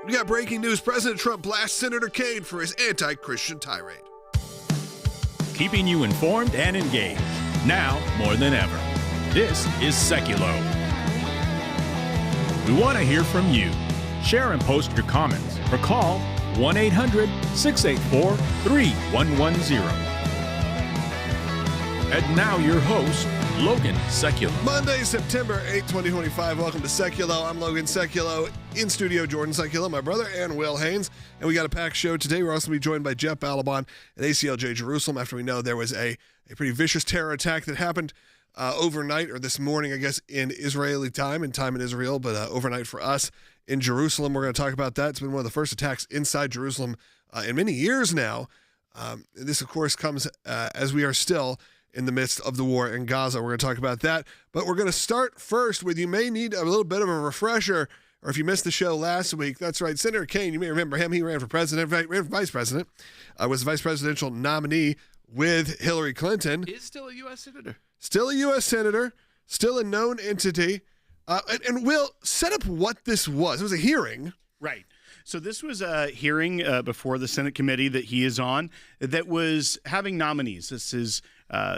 We got breaking news. President Trump blasts Senator Kaine for his anti-Christian tirade. Keeping you informed and engaged, now more than ever. This is Sekulow. We want to hear from you. Share and post your comments or call 1-800-684-3110. And now your host, Logan Sekulow. Monday, September 8, 2025. Welcome to Sekulow. I'm Logan Sekulow. In studio, Jordan Sekulow, my brother, and Will Haynes. And we got a packed show today. We're also going to be joined by Jeff Balaban at ACLJ Jerusalem after we know there was a pretty vicious terror attack that happened overnight, or this morning, I guess, in Israeli time, and time in Israel, but overnight for us in Jerusalem. We're going to talk about that. It's been one of the first attacks inside Jerusalem in many years now. This, of course, comes as we are still in the midst of the war in Gaza. We're going to talk about that. But we're going to start first with, you may need a little bit of a refresher, or if you missed the show last week, that's right, Senator Kaine, you may remember him. He ran for president, ran for vice president, was the vice presidential nominee with Hillary Clinton. He is still a U.S. senator. Still a U.S. senator, still a known entity. And Will, set up what this was. It was a hearing. Right. So this was a hearing before the Senate committee that he is on that was having nominees. This is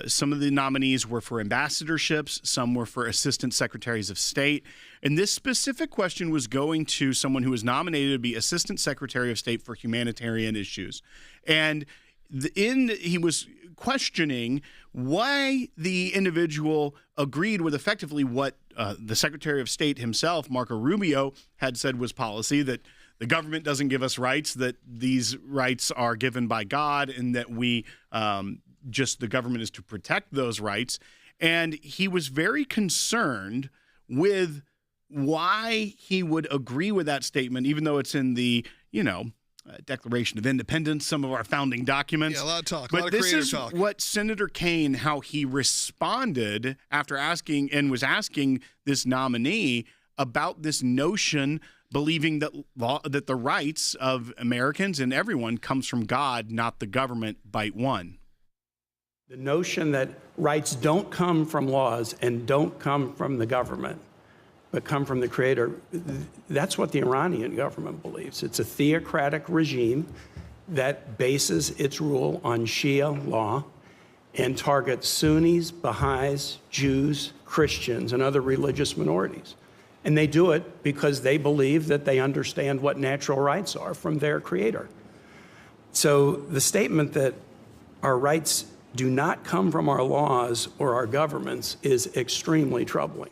some of the nominees were for ambassadorships, some were for assistant secretaries of state. And this specific question was going to someone who was nominated to be assistant secretary of state for humanitarian issues. And he was questioning why the individual agreed with effectively what the Secretary of State himself, Marco Rubio, had said was policy, that the government doesn't give us rights, that these rights are given by God, and that we the government is to protect those rights. And he was very concerned with why he would agree with that statement, even though it's in the, Declaration of Independence, some of our founding documents. Yeah, a lot of talk, but a lot of creative talk. This is what Senator Kaine, how he responded after asking this nominee about this notion, believing that that the rights of Americans and everyone comes from God, not the government. Bite one. The notion that rights don't come from laws and don't come from the government, but come from the Creator, that's what the Iranian government believes. It's a theocratic regime that bases its rule on Shia law and targets Sunnis, Baha'is, Jews, Christians, and other religious minorities. And they do it because they believe that they understand what natural rights are from their Creator. So the statement that our rights do not come from our laws or our governments is extremely troubling.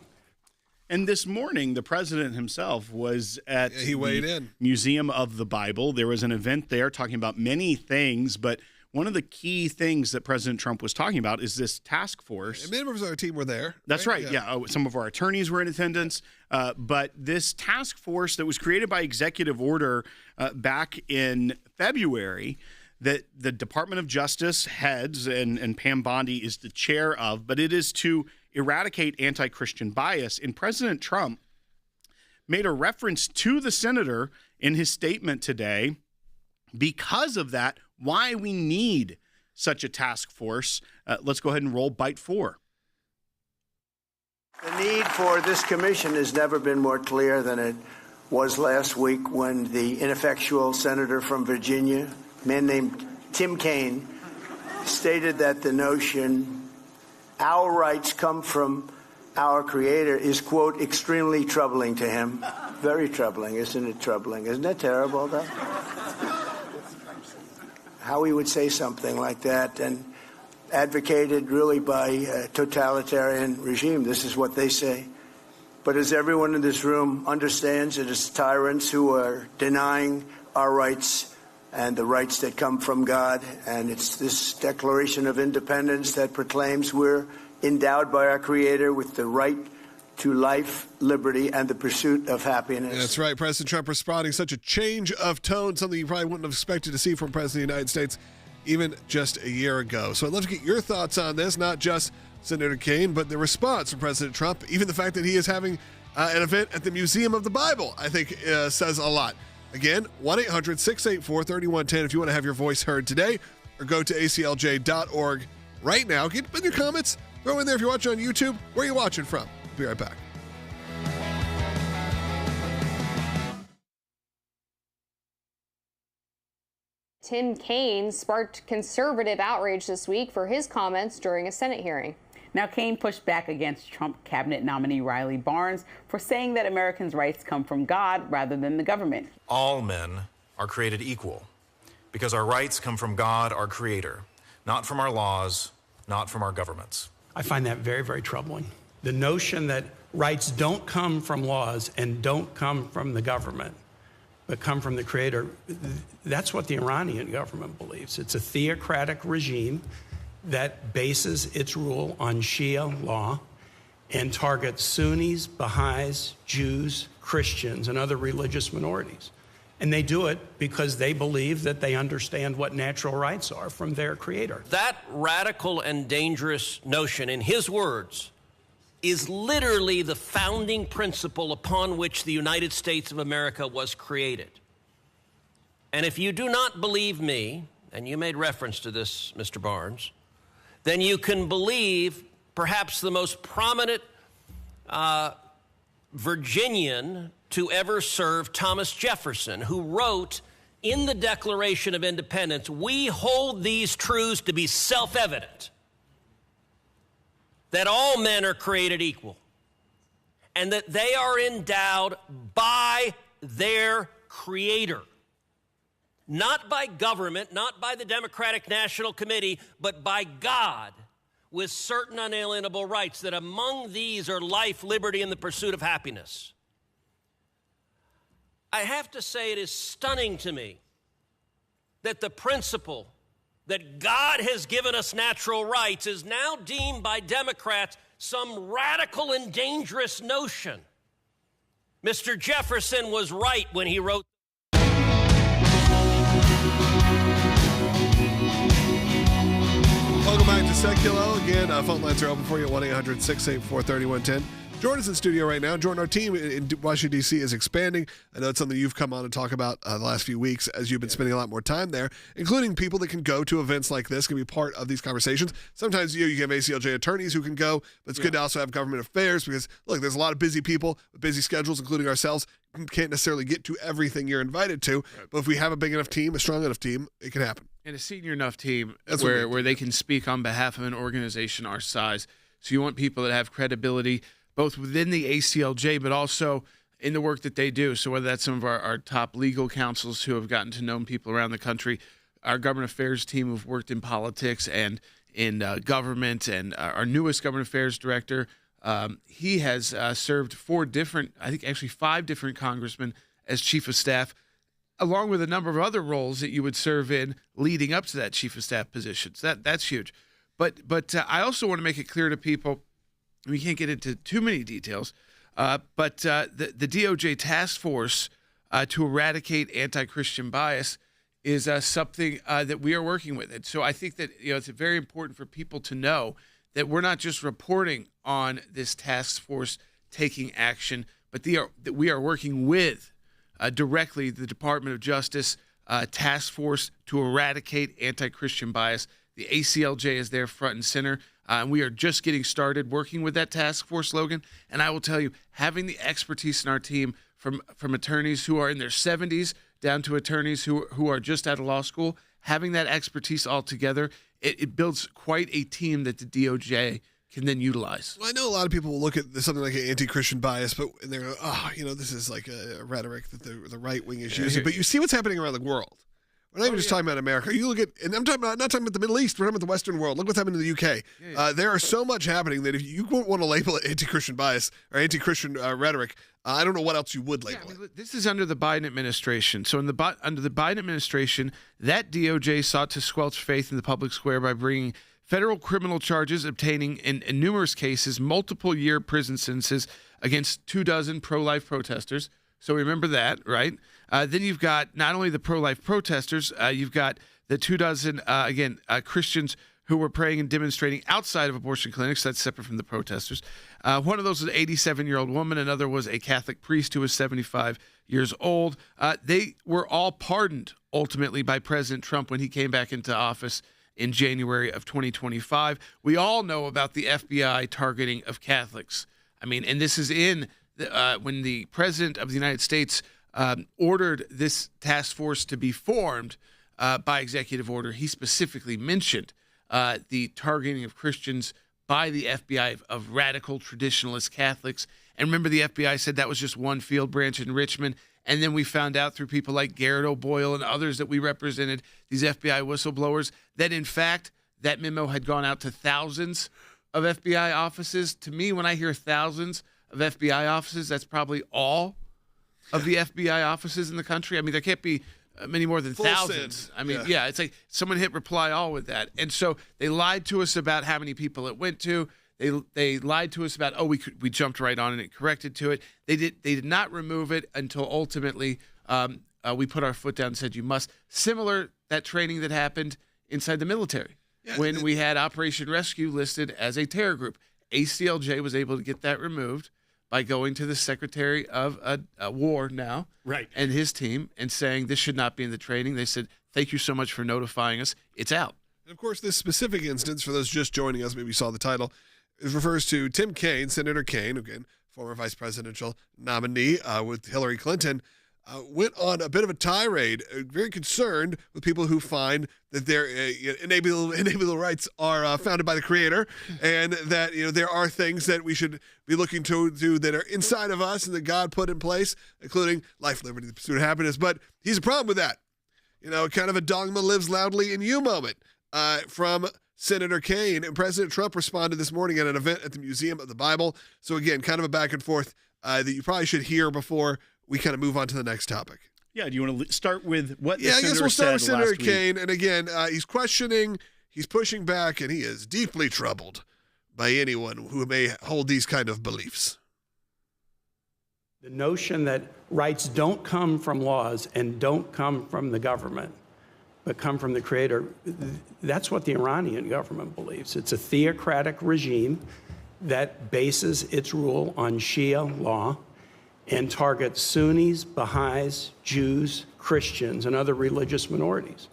And this morning, the president himself was at the Museum of the Bible. There was an event there talking about many things, but one of the key things that President Trump was talking about is this task force. And members of our team were there. That's right. Yeah. Some of our attorneys were in attendance. But this task force that was created by executive order back in February, that the Department of Justice heads and Pam Bondi is the chair of, but it is to eradicate anti-Christian bias. And President Trump made a reference to the senator in his statement today because of that, why we need such a task force. Let's go ahead and roll bite 4. The need for this commission has never been more clear than it was last week when the ineffectual senator from Virginia, a man named Tim Kaine, stated that the notion our rights come from our Creator is, quote, extremely troubling to him. Very troubling, isn't it troubling? Isn't that terrible, though? How he would say something like that, and advocated really by a totalitarian regime. This is what they say. But as everyone in this room understands, it is tyrants who are denying our rights and the rights that come from God. And it's this Declaration of Independence that proclaims we're endowed by our Creator with the right to life, liberty, and the pursuit of happiness. That's right. President Trump responding, such a change of tone, something you probably wouldn't have expected to see from President of the United States even just a year ago. So I'd love to get your thoughts on this, not just Senator Kaine, but the response from President Trump, even the fact that he is having an event at the Museum of the Bible, I think says a lot. Again, 1-800-684-3110 if you want to have your voice heard today, or go to aclj.org right now. Get in your comments. Throw in there if you're watching on YouTube. Where are you watching from? Be right back. Tim Kaine sparked conservative outrage this week for his comments during a Senate hearing. Now, Kaine pushed back against Trump cabinet nominee Riley Barnes for saying that Americans' rights come from God rather than the government. All men are created equal because our rights come from God, our Creator, not from our laws, not from our governments. I find that very, very troubling. The notion that rights don't come from laws and don't come from the government, but come from the Creator, that's what the Iranian government believes. It's a theocratic regime that bases its rule on Shia law and targets Sunnis, Baha'is, Jews, Christians, and other religious minorities. And they do it because they believe that they understand what natural rights are from their Creator. That radical and dangerous notion, in his words, is literally the founding principle upon which the United States of America was created. And if you do not believe me, and you made reference to this, Mr. Barnes, then you can believe perhaps the most prominent Virginian to ever serve, Thomas Jefferson, who wrote in the Declaration of Independence, "We hold these truths to be self-evident, that all men are created equal, and that they are endowed by their Creator, not by government, not by the Democratic National Committee, but by God, with certain unalienable rights, that among these are life, liberty, and the pursuit of happiness." I have to say it is stunning to me that the principle that God has given us natural rights is now deemed by Democrats some radical and dangerous notion. Mr. Jefferson was right when he wrote. Welcome back to Sekulow. Again, phone lines are open for you at 1-800-684-3110. Jordan's in studio right now. Jordan, our team in Washington, D.C. is expanding. I know it's something you've come on to talk about the last few weeks as you've been spending a lot more time there, including people that can go to events like this, can be part of these conversations. Sometimes you have ACLJ attorneys who can go, but it's good to also have government affairs because, look, there's a lot of busy people with busy schedules, including ourselves. Can't necessarily get to everything you're invited to, but if we have a big enough team, a strong enough team, it can happen. And a senior enough team where they can speak on behalf of an organization our size. So you want people that have credibility both within the ACLJ, but also in the work that they do. So whether that's some of our top legal counsels who have gotten to know people around the country, our government affairs team who've worked in politics and in government, and our newest government affairs director, he has served five different congressmen as chief of staff, along with a number of other roles that you would serve in leading up to that chief of staff position. So that's huge. But I also want to make it clear to people, we can't get into too many details, but the DOJ task force to eradicate anti-Christian bias is something that we are working with. And so I think that it's very important for people to know that we're not just reporting on this task force taking action, but that we are working with directly the Department of Justice task force to eradicate anti-Christian bias. The ACLJ is there front and center. And we are just getting started working with that task force, Logan. And I will tell you, having the expertise in our team from attorneys who are in their 70s down to attorneys who are just out of law school, having that expertise all together, it builds quite a team that the DOJ can then utilize. Well, I know a lot of people will look at something like an anti-Christian bias, but they go, this is like a rhetoric that the right wing is using. But you see what's happening around the world. We're not even just talking about America. You look at, and I'm not talking about the Middle East. We're talking about the Western world. Look what's happening in the UK. There are so much happening that if you won't want to label it anti-Christian bias or anti-Christian rhetoric, I don't know what else you would label it. This is under the Biden administration. So under the Biden administration, that DOJ sought to squelch faith in the public square by bringing federal criminal charges, obtaining in numerous cases multiple-year prison sentences against 24 pro-life protesters. So remember that, right? Then you've got not only the pro-life protesters, you've got the 24, Christians who were praying and demonstrating outside of abortion clinics. That's separate from the protesters. One of those was an 87-year-old woman. Another was a Catholic priest who was 75 years old. They were all pardoned ultimately by President Trump when he came back into office in January of 2025. We all know about the FBI targeting of Catholics. I mean, and this is in when the President of the United States ordered this task force to be formed. by executive order, he specifically mentioned the targeting of Christians by the FBI of radical traditionalist Catholics. And remember, the FBI said that was just one field branch in Richmond. And then we found out through people like Garrett O'Boyle and others that we represented, these FBI whistleblowers, that in fact that memo had gone out to thousands of FBI offices. To me, when I hear thousands of FBI offices, that's probably all of the FBI offices in the country. I mean, there can't be many more than Full thousands. send. I mean, yeah, it's like someone hit reply all with that. And so they lied to us about how many people it went to. They lied to us about, we jumped right on it and corrected to it. They did not remove it until ultimately we put our foot down and said you must. Similar that training that happened inside the military when we had Operation Rescue listed as a terror group. ACLJ was able to get that removed by going to the Secretary of War now, right, and his team and saying this should not be in the training. They said, thank you so much for notifying us. It's out. And of course, this specific instance, for those just joining us, maybe you saw the title, it refers to Tim Kaine, Senator Kaine, again, former vice presidential nominee with Hillary Clinton, went on a bit of a tirade, very concerned with people who find that their inalienable rights are founded by the Creator, and that there are things that we should be looking to do that are inside of us and that God put in place, including life, liberty, the pursuit of happiness. But he's a problem with that. Kind of a dogma lives loudly in you moment from Senator Kaine. And President Trump responded this morning at an event at the Museum of the Bible. So again, kind of a back and forth that you probably should hear before we kind of move on to the next topic. Yeah, do you want to start with what the I guess we'll start with Senator Kaine. Week? And again, he's questioning, he's pushing back, and he is deeply troubled by anyone who may hold these kind of beliefs. The notion that rights don't come from laws and don't come from the government, but come from the Creator, that's what the Iranian government believes. It's a theocratic regime that bases its rule on Shia law and targets Sunnis, Baha'is, Jews, Christians, and other religious minorities.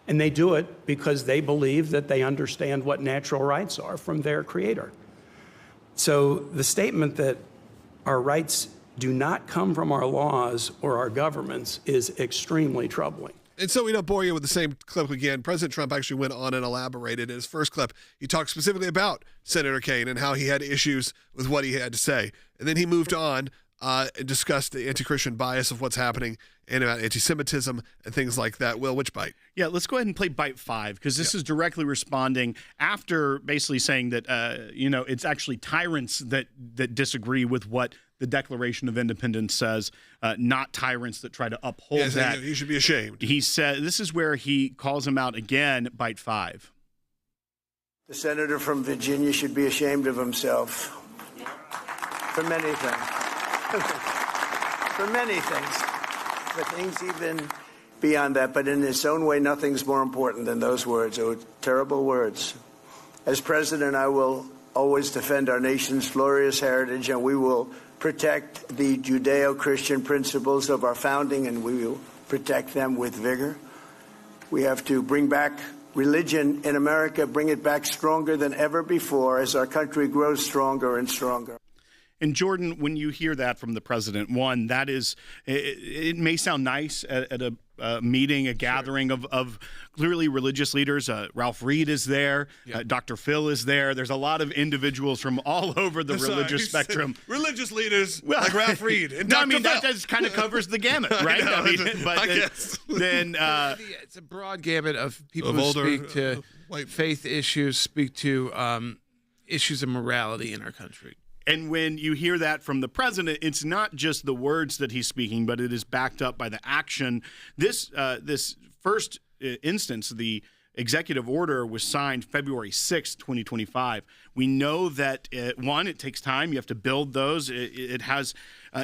And they do it because they believe that they understand what natural rights are from their Creator. So the statement that our rights do not come from our laws or our governments is extremely troubling. And so we don't bore you with the same clip again. President Trump actually went on and elaborated. In his first clip, he talked specifically about Senator Kaine and how he had issues with what he had to say. And then he moved on and discussed the anti-Christian bias of what's happening and about anti-Semitism and things like that. Will, which bite? Yeah, let's go ahead and play bite 5, because this is directly responding after basically saying that, it's actually tyrants that disagree with what the Declaration of Independence says, not tyrants that try to uphold that. He should be ashamed. He said, this is where he calls him out again, bite 5. The senator from Virginia should be ashamed of himself for many things. For many things. For things even beyond that. But in its own way, nothing's more important than those words. They were terrible words. As president, I will always defend our nation's glorious heritage, and we will protect the Judeo-Christian principles of our founding, and we will protect them with vigor. We have to bring back religion in America, bring it back stronger than ever before as our country grows stronger and stronger. And Jordan, when you hear that from the president, one, that is, it may sound nice at a meeting, a gathering of clearly religious leaders. Ralph Reed is there. Dr. Phil is there. There's a lot of individuals from all over the religious spectrum. Religious leaders like Ralph Reed. And no, Dr. I mean, Phil. that just kind of covers the gamut, right? I guess. Then it's a broad gamut of people who speak to faith issues, speak to issues of morality in our country. And when you hear that from the president, it's not just the words that he's speaking, but it is backed up by the action. This first instance, the executive order was signed February 6, 2025. We know that, one, it takes time. You have to build those. It has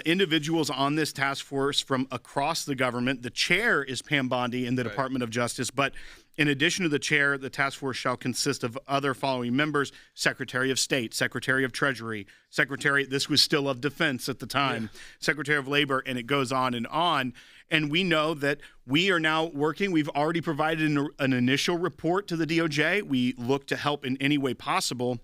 individuals on this task force from across the government. The chair is Pam Bondi in the Department of Justice, but in addition to the chair, the task force shall consist of other following members: Secretary of State, Secretary of Treasury, Secretary, this was still of Defense at the time, Secretary of Labor, and it goes on and on. And we know that we are now working. We've already provided an initial report to the DOJ. We look to help in any way possible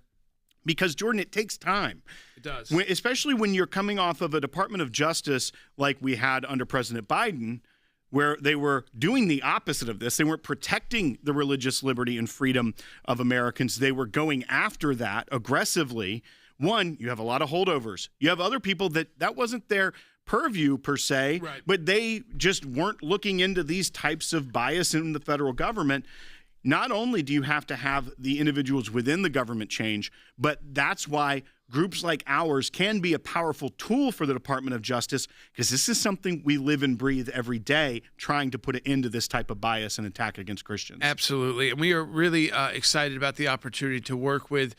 because, Jordan, it takes time. It does. Especially when you're coming off of a Department of Justice like we had under President Biden, where they were doing the opposite of this. They weren't protecting the religious liberty and freedom of Americans. They were going after that aggressively. One, you have a lot of holdovers. You have other people that wasn't their purview per se, right, but they just weren't looking into these types of bias in the federal government. Not only do you have to have the individuals within the government change, but that's why groups like ours can be a powerful tool for the Department of Justice, because this is something we live and breathe every day, trying to put an end to this type of bias and attack against Christians. Absolutely. And we are really excited about the opportunity to work with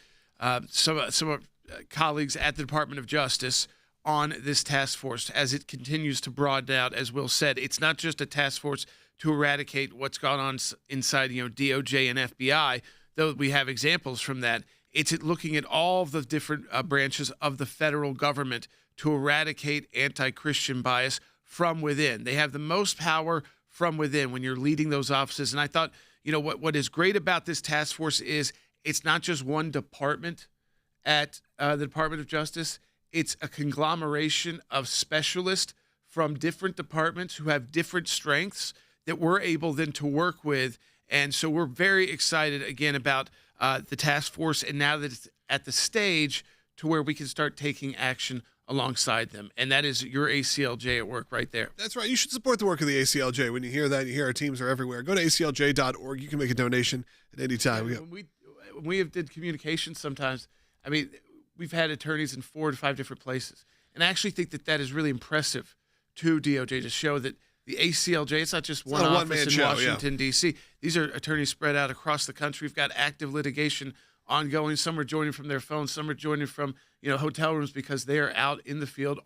some colleagues at the Department of Justice on this task force as it continues to broaden out. As Will said, it's not just a task force to eradicate what's gone on inside, DOJ and FBI, though we have examples from that. It's looking at all the different branches of the federal government to eradicate anti-Christian bias from within. They have the most power from within when you're leading those offices. And I thought, what is great about this task force is it's not just one department at the Department of Justice. It's a conglomeration of specialists from different departments who have different strengths that we're able then to work with. And so we're very excited, again, about the task force, and now that it's at the stage to where we can start taking action alongside them. And that is your ACLJ at work right there. That's right. You should support the work of the ACLJ. When you hear that, you hear our teams are everywhere. Go to aclj.org. You can make a donation at any time. When we did communications sometimes, we've had attorneys in 4 to 5 different places. And I actually think that is really impressive to DOJ to show that the ACLJ, it's not just one office in Washington, D.C. These are attorneys spread out across the country. We've got active litigation ongoing. Some are joining from their phones. Some are joining from hotel rooms because they are out in the field,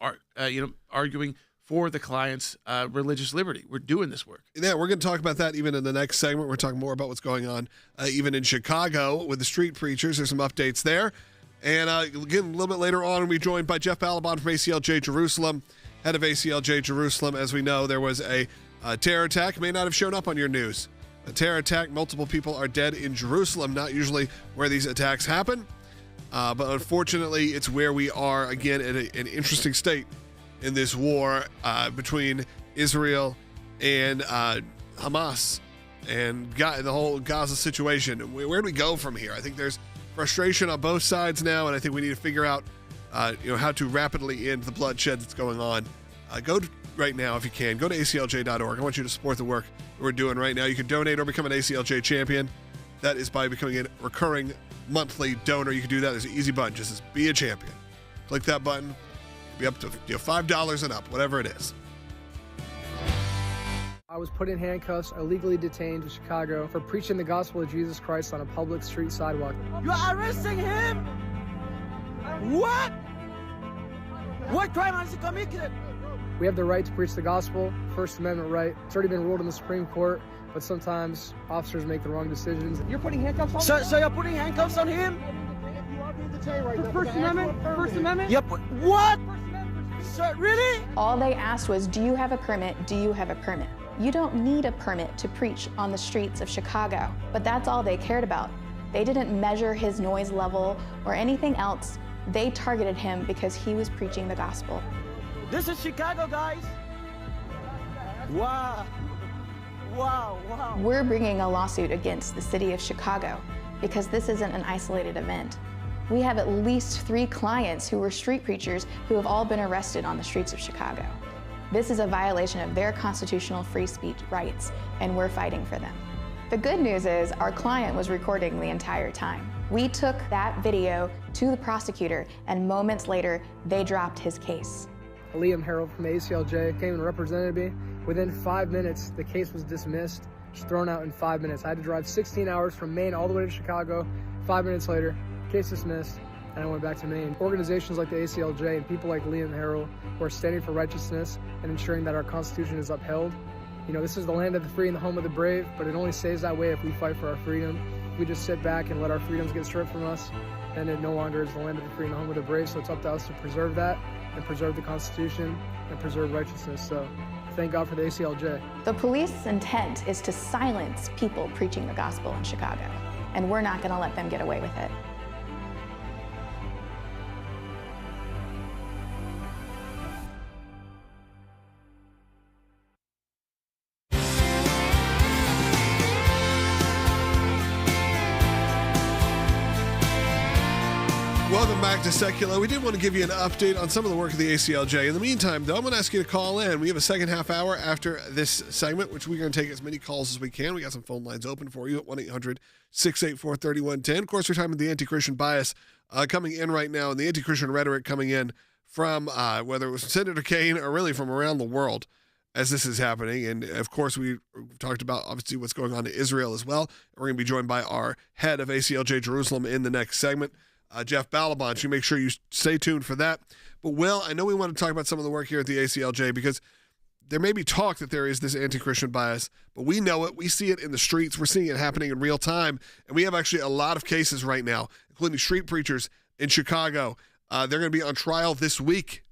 arguing for the client's religious liberty. We're doing this work. Yeah, we're going to talk about that even in the next segment. We're talking more about what's going on even in Chicago with the street preachers. There's some updates there. And again, a little bit later on, we'll be joined by Jeff Alabon from ACLJ Jerusalem, head of ACLJ Jerusalem. As we know, there was a terror attack. It may not have shown up on your news. A terror attack. Multiple people are dead in Jerusalem, not usually where these attacks happen. But unfortunately, it's where we are, again, in an interesting state in this war between Israel and Hamas and the whole Gaza situation. Where do we go from here? I think there's frustration on both sides now, and I think we need to figure out how to rapidly end the bloodshed that's going on. Right now, if you can, go to aclj.org. I want you to support the work that we're doing right now. You can donate or become an ACLJ champion. That is by becoming a recurring monthly donor. You can do that. There's an easy button. Just says, be a champion. Click that button. Be up to $5 and up, whatever it is. I was put in handcuffs, illegally detained in Chicago for preaching the gospel of Jesus Christ on a public street sidewalk. You're arresting him? What? What crime has he committed? We have the right to preach the gospel, First Amendment right. It's already been ruled in the Supreme Court, but sometimes officers make the wrong decisions. You're putting handcuffs on him? So you're putting handcuffs on him? You are being detained right now. First Amendment? First Amendment? Yep. What? So, really? All they asked was, do you have a permit? Do you have a permit? You don't need a permit to preach on the streets of Chicago, but that's all they cared about. They didn't measure his noise level or anything else. They targeted him because he was preaching the gospel. This is Chicago, guys. Wow. Wow, wow. We're bringing a lawsuit against the city of Chicago because this isn't an isolated event. We have at least 3 clients who were street preachers who have all been arrested on the streets of Chicago. This is a violation of their constitutional free speech rights, and we're fighting for them. The good news is our client was recording the entire time. We took that video to the prosecutor, and moments later, they dropped his case. Liam Harrell from the ACLJ came and represented me. Within 5 minutes, the case was dismissed, just thrown out in 5 minutes. I had to drive 16 hours from Maine all the way to Chicago. 5 minutes later, case dismissed, and I went back to Maine. Organizations like the ACLJ and people like Liam Harrell who are standing for righteousness and ensuring that our Constitution is upheld. This is the land of the free and the home of the brave, but it only stays that way if we fight for our freedom. If we just sit back and let our freedoms get stripped from us, then it no longer is the land of the free and the home of the brave. So it's up to us to preserve that and preserve the Constitution and preserve righteousness. So thank God for the ACLJ. The police intent is to silence people preaching the gospel in Chicago, and we're not going to let them get away with it. Welcome back to Sekulow. We did want to give you an update on some of the work of the ACLJ. In the meantime, though, I'm going to ask you to call in. We have a second half hour after this segment, which we're going to take as many calls as we can. We got some phone lines open for you at 1-800-684-3110. Of course, we're talking about the anti-Christian bias coming in right now, and the anti-Christian rhetoric coming in from whether it was Senator Kaine or really from around the world as this is happening. And, of course, we talked about, obviously, what's going on in Israel as well. We're going to be joined by our head of ACLJ Jerusalem in the next segment. Jeff Balaban, so you make sure you stay tuned for that. But, Will, I know we want to talk about some of the work here at the ACLJ because there may be talk that there is this anti-Christian bias, but we know it. We see it in the streets. We're seeing it happening in real time. And we have actually a lot of cases right now, including street preachers in Chicago. They're going to be on trial this week.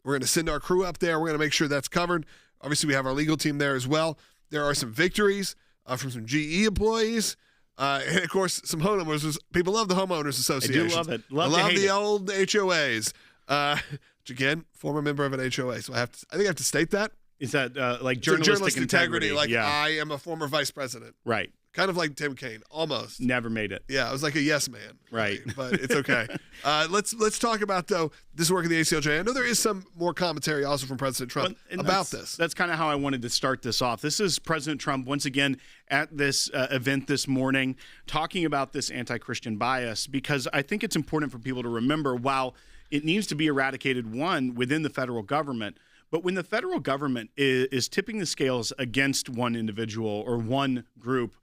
We're going to send our crew up there. We're going to make sure that's covered. Obviously, we have our legal team there as well. There are some victories from some GE employees. And, of course, some homeowners. People love the homeowners association. I do love it. I love the old HOAs. Which, again, former member of an HOA. So I think I have to state that. Is that like journalistic integrity? Like, yeah. I am a former vice president. Right. Kind of like Tim Kaine, almost. Never made it. Yeah, I was like a yes man. Right. But it's okay. Let's talk about, though, this work of the ACLJ. I know there is some more commentary also from President Trump about this. That's kind of how I wanted to start this off. This is President Trump once again at this event this morning talking about this anti-Christian bias, because I think it's important for people to remember, while it needs to be eradicated, one, within the federal government, but when the federal government is tipping the scales against one individual or one group,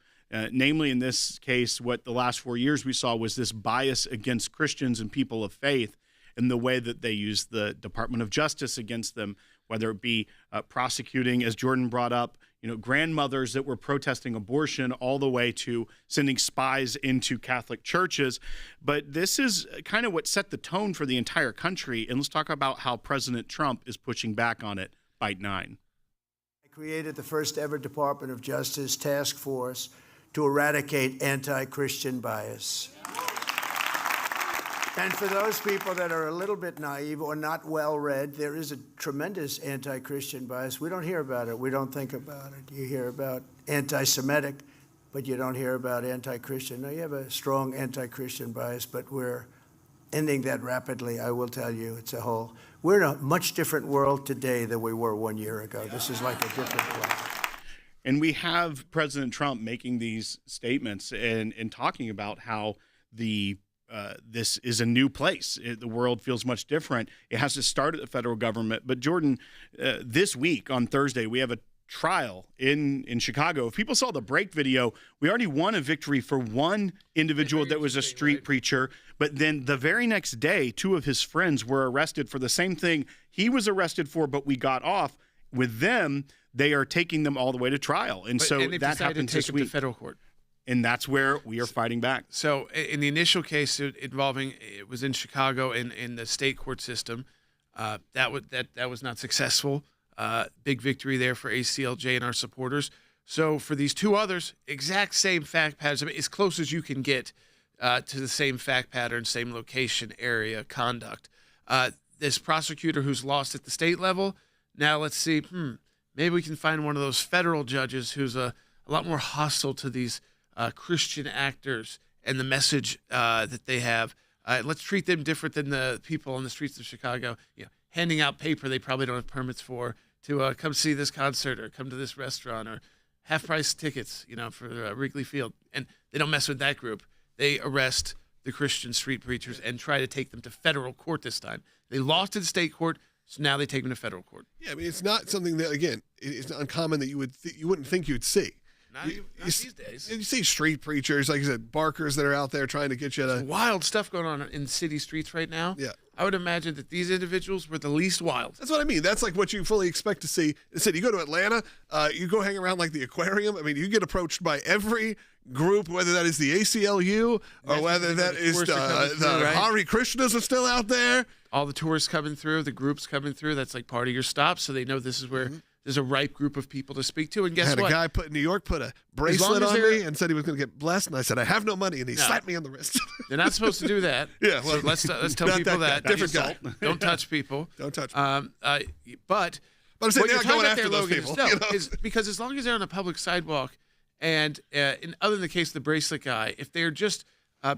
namely in this case, what the last 4 years we saw was this bias against Christians and people of faith in the way that they use the Department of Justice against them, whether it be prosecuting, as Jordan brought up, grandmothers that were protesting abortion, all the way to sending spies into Catholic churches. But this is kind of what set the tone for the entire country. And let's talk about how President Trump is pushing back on it. Bite 9. I created the first ever Department of Justice task force to eradicate anti-Christian bias. And for those people that are a little bit naive or not well-read, there is a tremendous anti-Christian bias. We don't hear about it. We don't think about it. You hear about anti-Semitic, but you don't hear about anti-Christian. No, you have a strong anti-Christian bias, but we're ending that rapidly, I will tell you. We're in a much different world today than we were 1 year ago. This is like a different world. And we have President Trump making these statements and talking about how this is a new place. The world feels much different. It has to start at the federal government. But Jordan, this week on Thursday, we have a trial in Chicago. If people saw the break video, we already won a victory for one individual that was a street preacher. But then the very next day, 2 of his friends were arrested for the same thing he was arrested for, but we got off. With them, they are taking them all the way to trial. And that happens this week. To federal court. And that's where we are fighting back. So in the initial case involving, it was in Chicago in the state court system, that was not successful. Big victory there for ACLJ and our supporters. So for these 2 others, exact same fact patterns, as close as you can get to the same fact pattern, same location, area, conduct. This prosecutor who's lost at the state level, now let's see, maybe we can find one of those federal judges who's a lot more hostile to these Christian actors and the message that they have. Let's treat them different than the people on the streets of Chicago, handing out paper they probably don't have permits for to come see this concert or come to this restaurant, or half-price tickets, for Wrigley Field. And they don't mess with that group. They arrest the Christian street preachers and try to take them to federal court this time. They lost in state court, so now they take them to federal court. Yeah, I mean, it's not something that, again, it's uncommon that you wouldn't think you'd see. Not these days. You see street preachers, like you said, barkers that are out there trying to get you to... There's wild stuff going on in city streets right now. Yeah. I would imagine that these individuals were the least wild. That's what I mean. That's like what you fully expect to see. Instead, you go to Atlanta, you go hang around like the aquarium. I mean, you get approached by every group, whether that is the ACLU or whether that is the Hare Krishnas are still out there. All the tourists coming through, the groups coming through, that's like part of your stop, so they know this is where... There's a ripe group of people to speak to, and guess what? A guy in New York put a bracelet on me and said he was going to get blessed, and I said, I have no money, and he slapped me on the wrist. They're not supposed to do that. Yeah, well, so let's tell people that. Different guy. Don't touch people. Don't touch people. But I'm saying they're not going after those people. Is because as long as they're on a public sidewalk, and other than the case of the bracelet guy, if they're just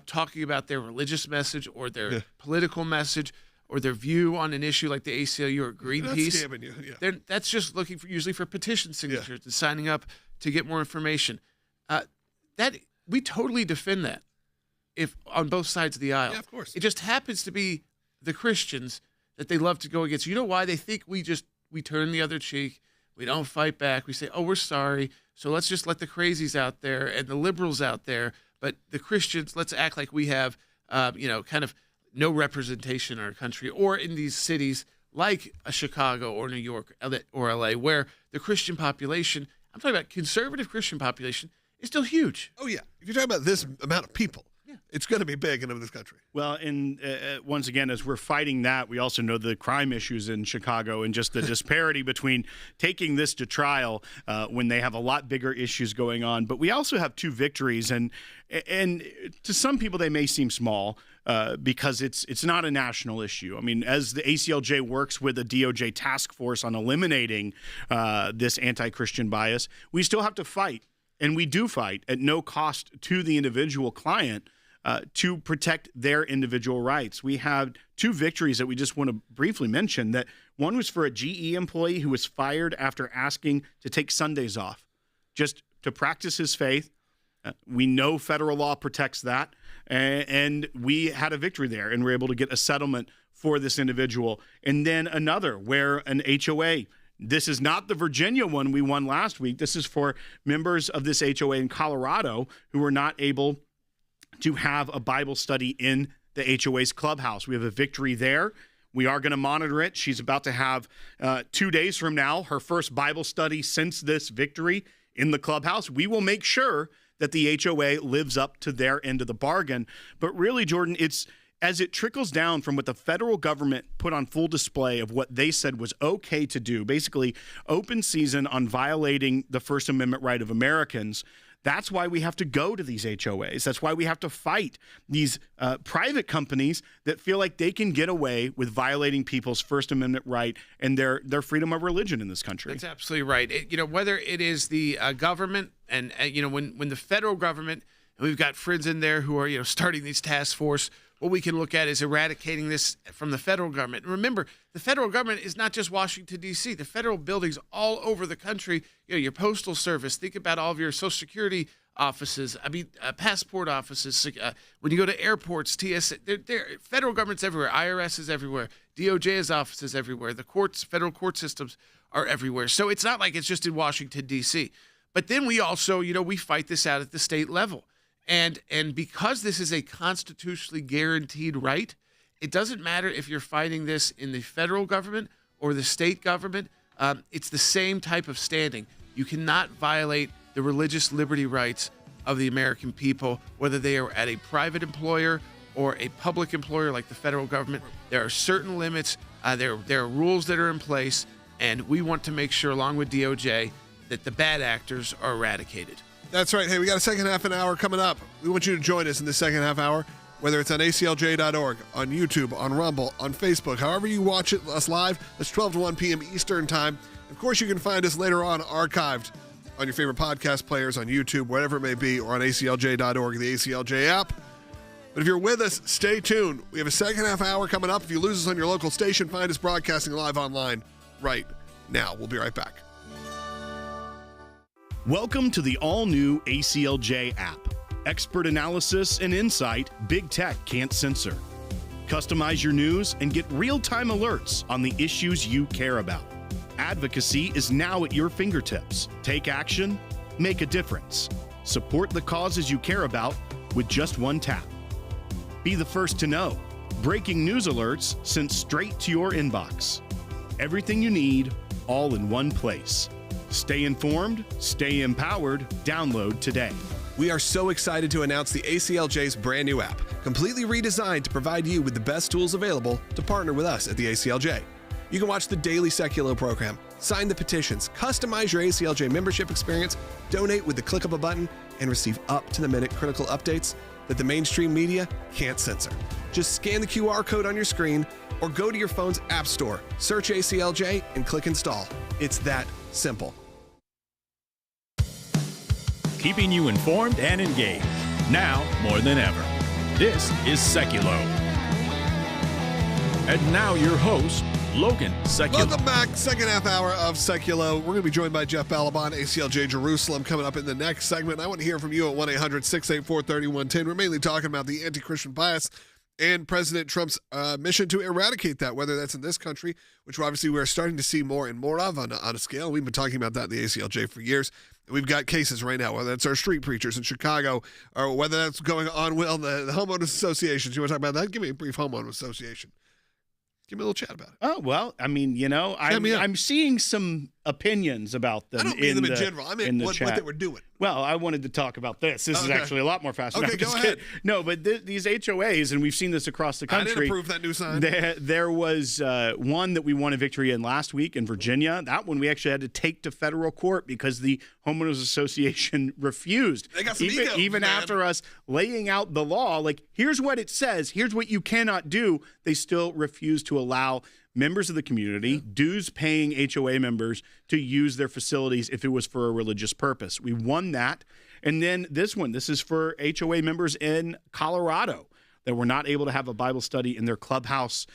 talking about their religious message or their political message or their view on an issue like the ACLU or Greenpeace. That's scamming you. That's just looking for usually for petition signatures and signing up to get more information. That we totally defend that if on both sides of the aisle. Yeah, of course. It just happens to be the Christians that they love to go against. You know why? They think we turn the other cheek. We don't fight back. We say, oh, we're sorry. So let's just let the crazies out there and the liberals out there. But the Christians, let's act like we have, kind of no representation in our country or in these cities like Chicago or New York or LA, where the Christian population, I'm talking about conservative Christian population, is still huge. Oh, yeah. If you're talking about this amount of people, it's going to be big in this country. Well, and once again, as we're fighting that, we also know the crime issues in Chicago and just the disparity between taking this to trial when they have a lot bigger issues going on. But we also have two victories, and to some people they may seem small because it's not a national issue. I mean, as the ACLJ works with the DOJ task force on eliminating this anti-Christian bias, we still have to fight. And we do fight at no cost to the individual client to protect their individual rights. We have two victories that we just want to briefly mention. That one was for a GE employee who was fired after asking to take Sundays off just to practice his faith. We know federal law protects that. And we had a victory there and were able to get a settlement for this individual. And then another where an HOA, this is not the Virginia one we won last week. This is for members of this HOA in Colorado who were not able to have a Bible study in the HOA's clubhouse. We have a victory there. We are going to monitor it. She's about to have 2 days from now her first Bible study since this victory in the clubhouse. We will make sure that the HOA lives up to their end of the bargain. But really, Jordan, it's as it trickles down from what the federal government put on full display of what they said was okay to do, basically open season on violating the First Amendment right of Americans. That's why we have to go to these HOAs. That's why we have to fight these private companies that feel like they can get away with violating people's First Amendment right and their freedom of religion in this country. That's absolutely right. Whether it is the government and, when the federal government, and we've got friends in there who are, starting these task force, what we can look at is eradicating this from the federal government. And remember, the federal government is not just Washington, D.C. The federal buildings all over the country, your postal service, think about all of your Social Security offices, passport offices. When you go to airports, TSA, federal government's everywhere. IRS is everywhere. DOJ's offices everywhere. The courts, federal court systems are everywhere. So it's not like it's just in Washington, D.C. But then we also, we fight this out at the state level. And because this is a constitutionally guaranteed right, it doesn't matter if you're fighting this in the federal government or the state government. It's the same type of standing. You cannot violate the religious liberty rights of the American people, whether they are at a private employer or a public employer like the federal government. There are certain limits. There are rules that are in place, and we want to make sure, along with DOJ, that the bad actors are eradicated. That's right. Hey, we got a second half an hour coming up. We want you to join us in the second half hour, whether it's on ACLJ.org, on YouTube, on Rumble, on Facebook, however you watch us live. That's 12 to 1 p.m. Eastern Time. Of course, you can find us later on archived on your favorite podcast players, on YouTube, whatever it may be, or on ACLJ.org, the ACLJ app. But if you're with us, stay tuned. We have a second half hour coming up. If you lose us on your local station, find us broadcasting live online right now. We'll be right back. Welcome to the all-new ACLJ app. Expert analysis and insight big tech can't censor. Customize your news and get real-time alerts on the issues you care about. Advocacy is now at your fingertips. Take action, make a difference. Support the causes you care about with just one tap. Be the first to know. Breaking news alerts sent straight to your inbox. Everything you need, all in one place. Stay informed, stay empowered, download today. We are so excited to announce the ACLJ's brand new app, completely redesigned to provide you with the best tools available to partner with us at the ACLJ. You can watch the daily Sekulow program, sign the petitions, customize your ACLJ membership experience, donate with the click of a button, and receive up-to-the-minute critical updates that the mainstream media can't censor. Just scan the QR code on your screen or go to your phone's app store, search ACLJ, and click install. It's that simple. Keeping you informed and engaged, now more than ever. This is Sekulow. And now your host, Logan Sekulow. Welcome back. Second half hour of Sekulow. We're going to be joined by Jeff Balaban, ACLJ Jerusalem, coming up in the next segment. I want to hear from you at 1-800-684-3110. We're mainly talking about the anti-Christian bias and President Trump's mission to eradicate that, whether that's in this country, which obviously we're starting to see more and more of on a scale. We've been talking about that in the ACLJ for years. We've got cases right now, whether that's our street preachers in Chicago or whether that's going on with the homeowners associations. You want to talk about that? Give me a brief homeowner association. Give me a little chat about it. Oh, well, I mean, I'm seeing some opinions about them. I don't mean them in general. I mean what they were doing. Well, I wanted to talk about this. This is actually a lot more fascinating. Okay, go ahead. No, but these HOAs, and we've seen this across the country. I didn't approve that new sign. There was one that we won a victory in last week in Virginia. That one we actually had to take to federal court because the homeowners association refused. They got some ego, even after us laying out the law, like, here's what it says, here's what you cannot do. They still refuse to allow members of the community, dues-paying HOA members, to use their facilities if it was for a religious purpose. We won that. And then this is for HOA members in Colorado that were not able to have a Bible study in their clubhouse.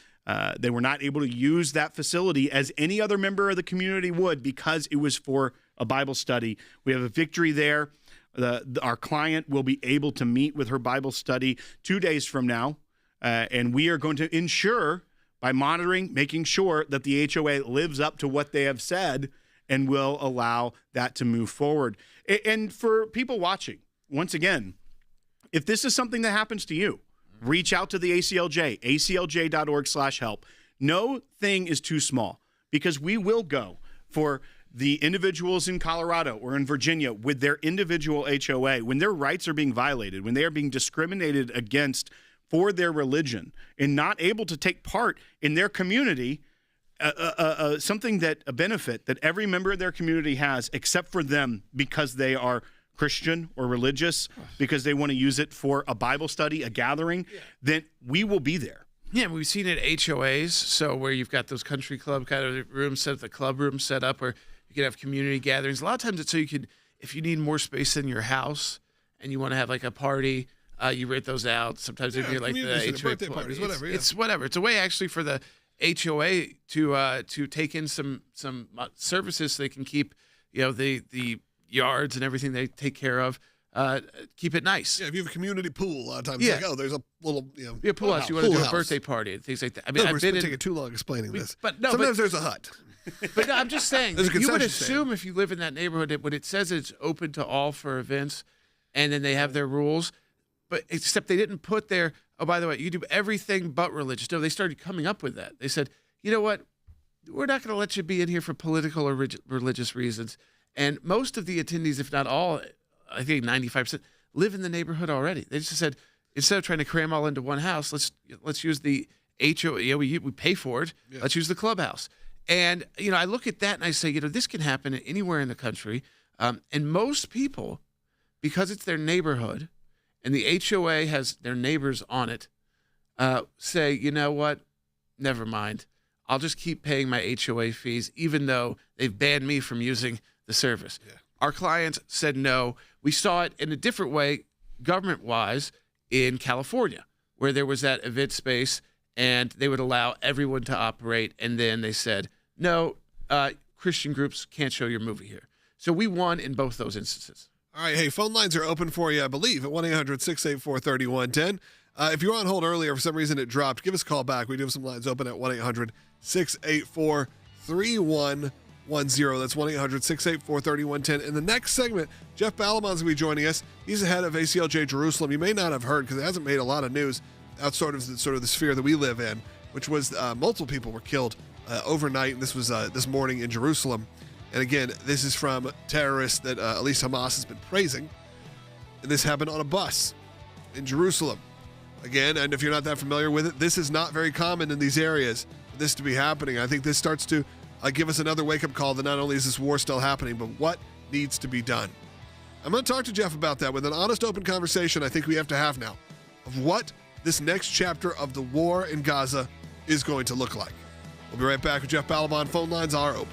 They were not able to use that facility as any other member of the community would because it was for a Bible study. We have a victory there. Our client will be able to meet with her Bible study 2 days from now, and we are going to ensure by monitoring, making sure that the HOA lives up to what they have said and will allow that to move forward. And for people watching, once again, if this is something that happens to you, reach out to the ACLJ, aclj.org/help. No thing is too small because we will go for the individuals in Colorado or in Virginia with their individual HOA, when their rights are being violated, when they are being discriminated against for their religion and not able to take part in their community, a benefit that every member of their community has except for them because they are Christian or religious, because they want to use it for a Bible study, a gathering, then we will be there. Yeah, we've seen it at HOAs, so where you've got those country club kind of rooms set up, the club room set up, where you can have community gatherings. A lot of times it's so you could, if you need more space in your house and you want to have like a party, you rent those out. Sometimes if you're like the HOA birthday parties, whatever. It's whatever. It's a way actually for the HOA to take in some services so they can keep the yards and everything they take care of. Keep it nice. Yeah, if you have a community pool, a lot of times it's like, there's a little pool house. You want to do a birthday party and things like that. I mean, I've been taking too long explaining this. But no, sometimes there's a hut. But no, I'm just saying, There's a you would concession assume stand. if you live in that neighborhood that when it says it's open to all for events, and then they have their rules, but except they didn't put their, oh, by the way, you do everything but religious. No, they started coming up with that. They said, you know what, we're not going to let you be in here for political or religious reasons. And most of the attendees, if not all, I think 95%, live in the neighborhood already. They just said, instead of trying to cram all into one house, let's use the HOA. We pay for it. Yeah. Let's use the clubhouse. And, I look at that and I say, this can happen anywhere in the country. And most people, because it's their neighborhood and the HOA has their neighbors on it, say, you know what, never mind. I'll just keep paying my HOA fees, even though they've banned me from using the service. Yeah. Our clients said no. We saw it in a different way, government-wise, in California, where there was that event space, and they would allow everyone to operate, and then they said, no, Christian groups can't show your movie here. So we won in both those instances. All right, hey, phone lines are open for you, I believe, at 1-800-684-3110. If you were on hold earlier, for some reason it dropped, give us a call back. We do have some lines open at 1-800-684-3110. That's 1-800-684-3110. In the next segment, Jeff Balaban's going to be joining us. He's the head of ACLJ Jerusalem. You may not have heard because it hasn't made a lot of news outside of the sphere that we live in, which was multiple people were killed overnight, and this was this morning in Jerusalem. And again, this is from terrorists that at least Hamas has been praising. And this happened on a bus in Jerusalem. Again, and if you're not that familiar with it, this is not very common in these areas for this to be happening. I think this starts to give us another wake-up call that not only is this war still happening, but what needs to be done. I'm going to talk to Jeff about that with an honest, open conversation I think we have to have now of what this next chapter of the war in Gaza is going to look like. We'll be right back with Jeff Balaban. Phone lines are open.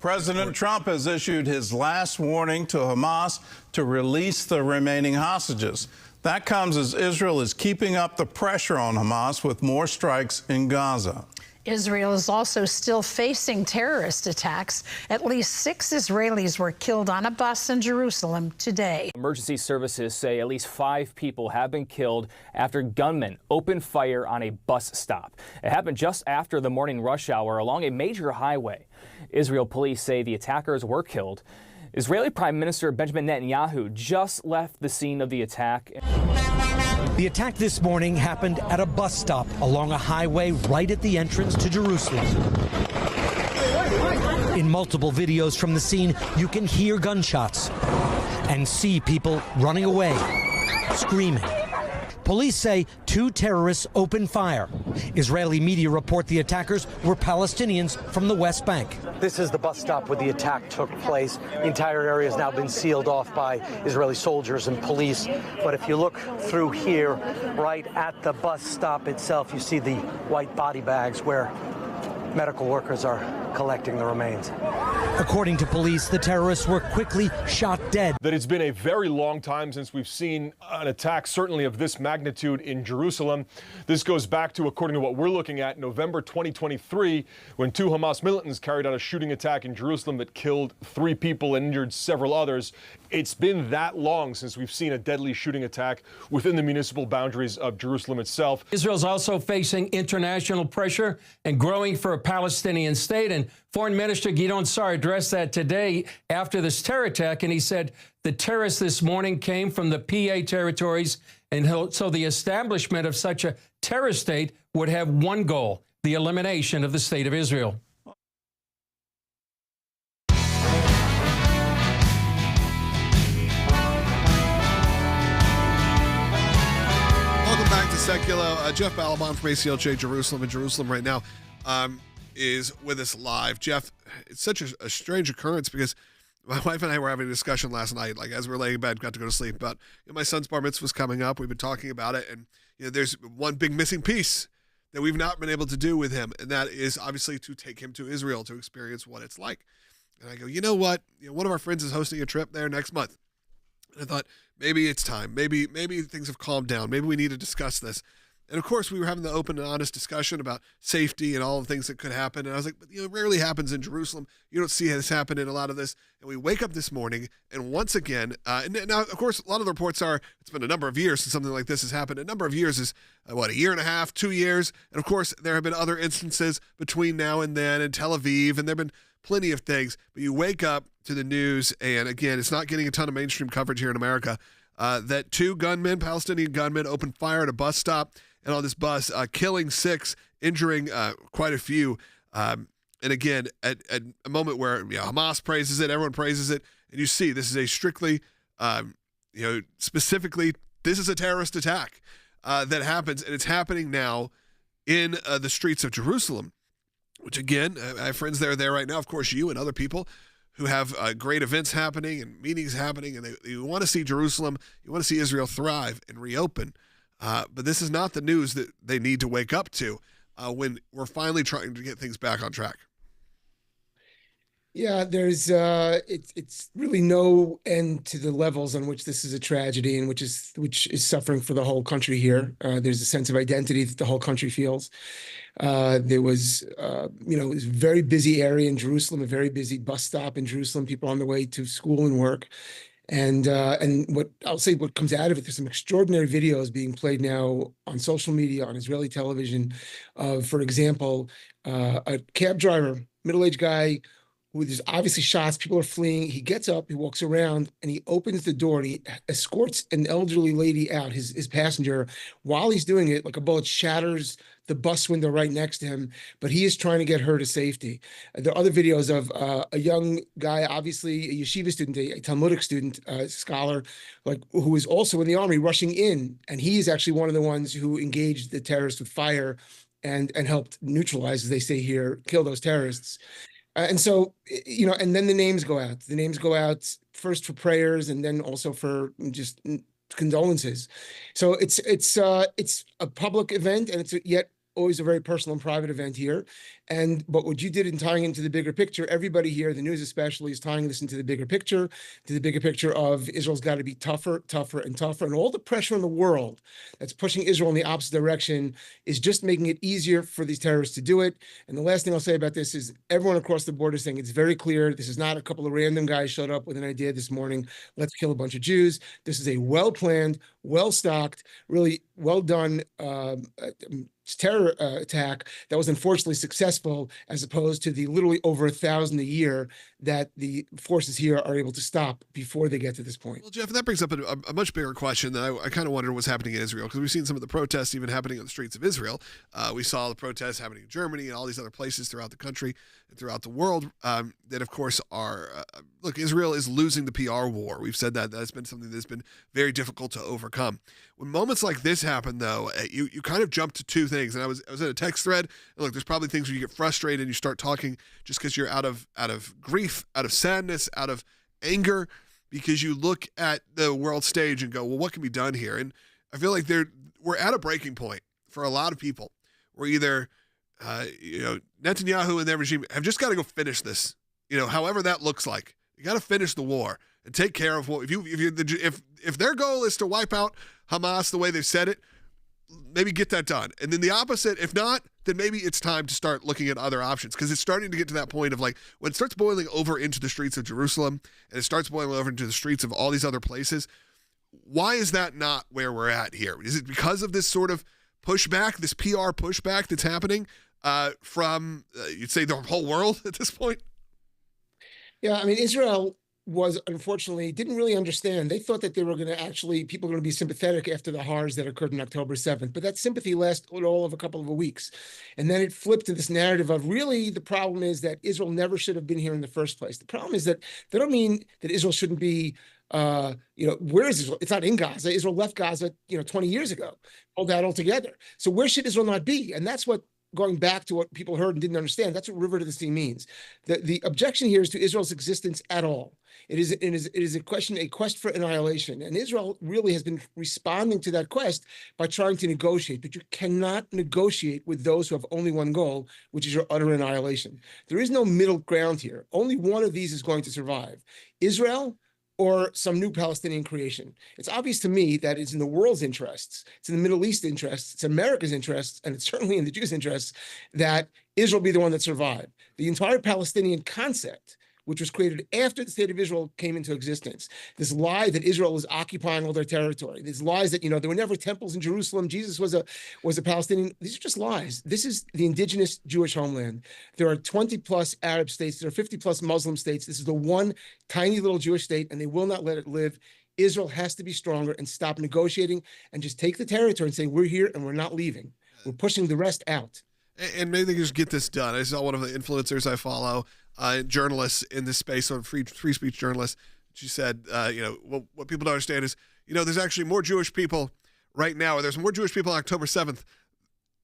President Trump has issued his last warning to Hamas to release the remaining hostages. That comes as Israel is keeping up the pressure on Hamas with more strikes in Gaza. Israel is also still facing terrorist attacks. At least 6 Israelis were killed on a bus in Jerusalem today. Emergency services say at least 5 people have been killed after gunmen opened fire on a bus stop. It happened just after the morning rush hour along a major highway. Israel police say the attackers were killed. Israeli Prime Minister Benjamin Netanyahu just left the scene of the attack. The attack this morning happened at a bus stop along a highway right at the entrance to Jerusalem. In multiple videos from the scene, you can hear gunshots and see people running away, screaming. Police say 2 terrorists opened fire. Israeli media report the attackers were Palestinians from the West Bank. This is the bus stop where the attack took place. The entire area has now been sealed off by Israeli soldiers and police. But if you look through here, right at the bus stop itself, you see the white body bags where medical workers are collecting the remains. According to police, the terrorists were quickly shot dead. That it's been a very long time since we've seen an attack, certainly of this magnitude in Jerusalem. This goes back to, according to what we're looking at, November 2023, when 2 Hamas militants carried out a shooting attack in Jerusalem that killed 3 people and injured several others. It's been that long since we've seen a deadly shooting attack within the municipal boundaries of Jerusalem itself. Israel's also facing international pressure and growing for a Palestinian state. And Foreign Minister Gideon Sa'ar addressed that today after this terror attack. And he said the terrorists this morning came from the PA territories. And so the establishment of such a terror state would have one goal: the elimination of the state of Israel. Welcome back to Sekulow. Jeff Balabon from ACLJ Jerusalem in Jerusalem right now is with us live. Jeff, it's such a strange occurrence because my wife and I were having a discussion last night, like as we were laying in bed, got to go to sleep, about my son's bar mitzvah was coming up. We've been talking about it, and there's one big missing piece that we've not been able to do with him, and that is obviously to take him to Israel to experience what it's like. And I go, you know what? One of our friends is hosting a trip there next month. And I thought, maybe it's time. Maybe things have calmed down. Maybe we need to discuss this. And of course, we were having the open and honest discussion about safety and all the things that could happen. And I was like, but it rarely happens in Jerusalem. You don't see this happen in a lot of this. And we wake up this morning, and once again, and now, of course, a lot of the reports are, it's been a number of years since something like this has happened. A number of years is, a year and a half, 2 years. And of course, there have been other instances between now and then in Tel Aviv, and there have been plenty of things. But you wake up to the news, and again, it's not getting a ton of mainstream coverage here in America, that 2 gunmen, Palestinian gunmen, opened fire at a bus stop and on this bus, killing 6, injuring quite a few. And again, at a moment where Hamas praises it, everyone praises it, and you see this is a strictly, specifically, this is a terrorist attack that happens, and it's happening now in the streets of Jerusalem, which again, I have friends that are there right now, of course you and other people who have great events happening and meetings happening, and they want to see Jerusalem, you want to see Israel thrive and reopen. But this is not the news that they need to wake up to when we're finally trying to get things back on track. Yeah, there's it's really no end to the levels on which this is a tragedy and which is suffering for the whole country here. There's a sense of identity that the whole country feels. There was, it was a very busy area in Jerusalem, a very busy bus stop in Jerusalem, people on the way to school and work. And what I'll say, what comes out of it, there's some extraordinary videos being played now on social media, on Israeli television, of, for example, a cab driver, middle-aged guy, who there's obviously shots, people are fleeing. He gets up, he walks around, and he opens the door, and he escorts an elderly lady out, his passenger. While he's doing it, like a bullet shatters the bus window right next to him, but he is trying to get her to safety. There are other videos of a young guy, obviously a yeshiva student, a Talmudic student, scholar, who is also in the army, rushing in, and he is actually one of the ones who engaged the terrorists with fire and helped neutralize, as they say here, kill those terrorists. And so, and then the names go out. The names go out first for prayers and then also for just condolences. So it's a public event, and it's yet always a very personal and private event here. But what you did in tying into the bigger picture, everybody here, the news especially, is tying this into the bigger picture, of Israel's got to be tougher, tougher, and tougher. And all the pressure in the world that's pushing Israel in the opposite direction is just making it easier for these terrorists to do it. And the last thing I'll say about this is everyone across the board is saying it's very clear. This is not a couple of random guys showed up with an idea this morning. Let's kill a bunch of Jews. This is a well-planned, well-stocked, really well-done terror attack that was unfortunately successful, as opposed to the literally over 1,000 a year that the forces here are able to stop before they get to this point. Well, Jeff, that brings up a much bigger question that I kind of wondered what's happening in Israel, because we've seen some of the protests even happening on the streets of Israel. We saw the protests happening in Germany and all these other places throughout the country and throughout the world that, of course, are look, Israel is losing the PR war. We've said that. That's been something that's been very difficult to overcome. When moments like this happen, though, you kind of jump to two things. And I was in a text thread. And look, there's probably things where you get frustrated and you start talking just because you're out of grief, out of sadness, out of anger, because you look at the world stage and go, well, what can be done here? And I feel like we're at a breaking point for a lot of people. We're either, Netanyahu and their regime have just got to go finish this, however that looks like. You got to finish the war and take care of what if their goal is to wipe out Hamas the way they've said it, maybe get that done. And then the opposite, if not, then maybe it's time to start looking at other options, because it's starting to get to that point of like when it starts boiling over into the streets of Jerusalem and it starts boiling over into the streets of all these other places. Why is that not where we're at here? Is it because of this sort of pushback, this PR pushback that's happening from, you'd say, the whole world at this point? Yeah, I mean, Israel unfortunately didn't really understand. They thought that they were going to people were going to be sympathetic after the horrors that occurred on October 7th. But that sympathy lasted all of a couple of weeks. And then it flipped to this narrative of really the problem is that Israel never should have been here in the first place. The problem is that they don't mean that Israel shouldn't be, where is Israel? It's not in Gaza. Israel left Gaza, 20 years ago, pulled out altogether. So where should Israel not be? And that's what, going back to what people heard and didn't understand, that's what river to the sea means. The objection here is to Israel's existence at all. It is a quest for annihilation. And Israel really has been responding to that quest by trying to negotiate. But you cannot negotiate with those who have only one goal, which is your utter annihilation. There is no middle ground here. Only one of these is going to survive. Israel or some new Palestinian creation. It's obvious to me that it's in the world's interests, it's in the Middle East interests, it's America's interests, and it's certainly in the Jews' interests that Israel be the one that survived. The entire Palestinian concept, which was created after the state of Israel came into existence. This lie that Israel was occupying all their territory. These lies that, there were never temples in Jerusalem. Jesus was a Palestinian. These are just lies. This is the indigenous Jewish homeland. There are 20 plus Arab states. There are 50 plus Muslim states. This is the one tiny little Jewish state, and they will not let it live. Israel has to be stronger and stop negotiating and just take the territory and say, we're here and we're not leaving. We're pushing the rest out. And maybe they can just get this done. I saw one of the influencers I follow, journalists in this space, so free speech journalists. She said, what people don't understand is, there's actually more Jewish people right now, or there's more Jewish people on October 7th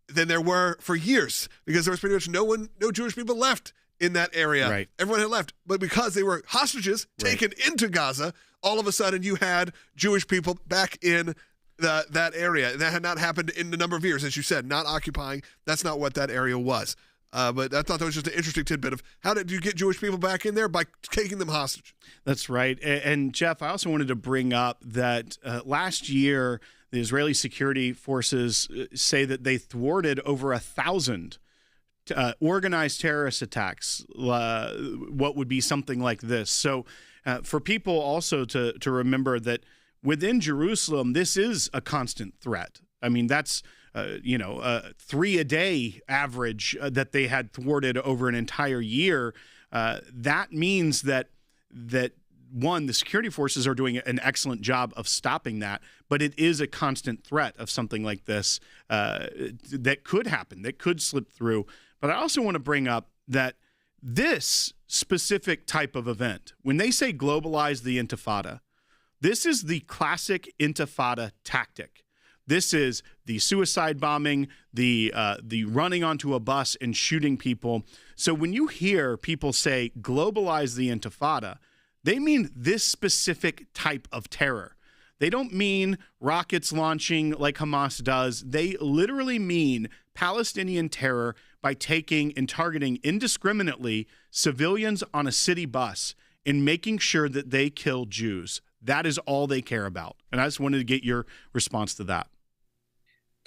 than there were for years, because there was pretty much no Jewish people left in that area. Right. Everyone had left, but because they were hostages taken into Gaza, all of a sudden you had Jewish people back in that area. And that had not happened in a number of years, as you said, not occupying. That's not what that area was. But I thought that was just an interesting tidbit of how did you get Jewish people back in there? By taking them hostage. That's right. And Jeff, I also wanted to bring up that last year, the Israeli security forces say that they thwarted over 1,000 organized terrorist attacks, what would be something like this. So for people also to remember that within Jerusalem, this is a constant threat. I mean, that's 3 a day average that they had thwarted over an entire year. That means that one, the security forces are doing an excellent job of stopping that, but it is a constant threat of something like this that could happen, that could slip through. But I also want to bring up that this specific type of event, when they say globalize the intifada, this is the classic intifada tactic. This is the suicide bombing, the running onto a bus and shooting people. So when you hear people say globalize the intifada, they mean this specific type of terror. They don't mean rockets launching like Hamas does. They literally mean Palestinian terror by taking and targeting indiscriminately civilians on a city bus and making sure that they kill Jews. That is all they care about. And I just wanted to get your response to that.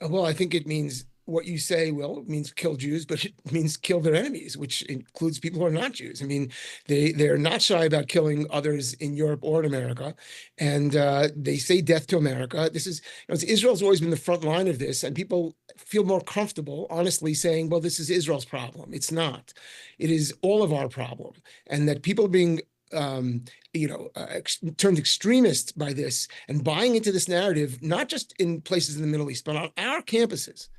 Well, I think it means what you say, well, it means kill Jews, but it means kill their enemies, which includes people who are not Jews. I mean, they're not shy about killing others in Europe or in America. And they say death to America. This is, Israel's always been the front line of this, and people feel more comfortable, honestly, saying, well, this is Israel's problem. It's not. It is all of our problem. And that people are being turned extremist by this and buying into this narrative, not just in places in the Middle East, but on our campuses